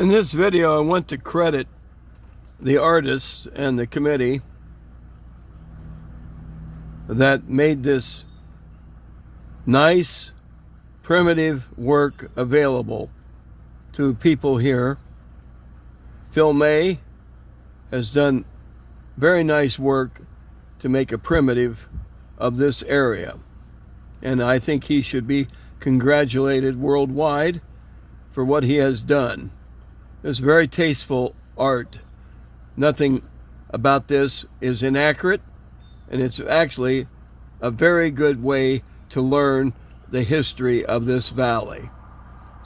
In this video, I want to credit the artists and the committee that made this nice, primitive work available to people here. Phil May has done very nice work to make a primitive of this area, and I think he should be congratulated worldwide for what he has done. It's very tasteful art. Nothing about this is inaccurate, and it's actually a very good way to learn the history of this valley.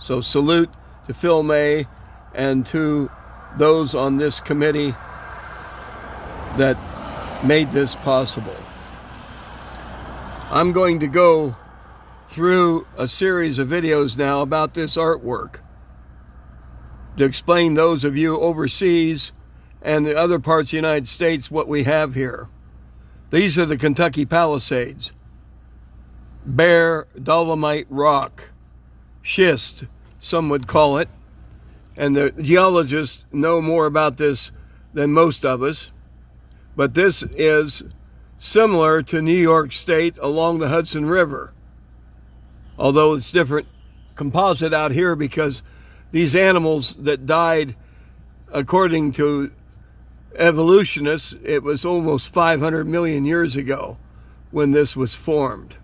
So salute to Phil May and to those on this committee that made this possible. I'm going to go through a series of videos now about this artwork to explain those of you overseas and the other parts of the United States what we have here. These are the Kentucky Palisades. Bare dolomite rock, schist, some would call it. And the geologists know more about this than most of us. But this is similar to New York State along the Hudson River. Although it's different composite out here because these animals that died, according to evolutionists, it was almost 500 million years ago when this was formed.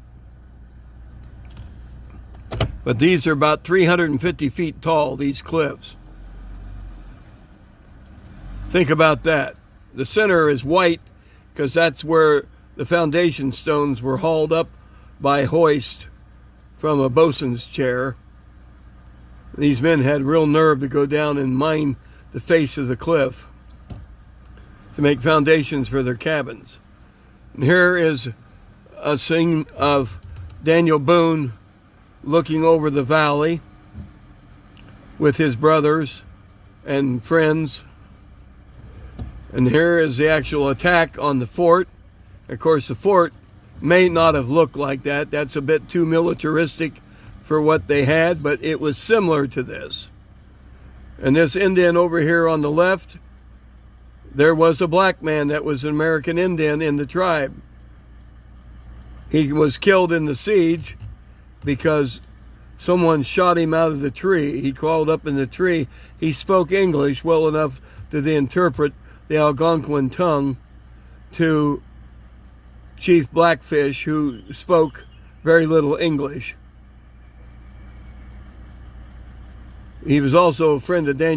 But these are about 350 feet tall, these cliffs. Think about that. The center is white because that's where the foundation stones were hauled up by hoist from a bosun's chair. These men had real nerve to go down and mine the face of the cliff to make foundations for their cabins. And here is a scene of Daniel Boone looking over the valley with his brothers and friends. And here is the actual attack on the fort. Of course, the fort may not have looked like that. That's a bit too militaristic for what they had, but it was similar to this. And this Indian over here on the left, there was a black man that was an American Indian in the tribe. He was killed in the siege because someone shot him out of the tree. He crawled up in the tree. He spoke English well enough to interpret the Algonquin tongue to Chief Blackfish, who spoke very little English. He was also a friend of Daniel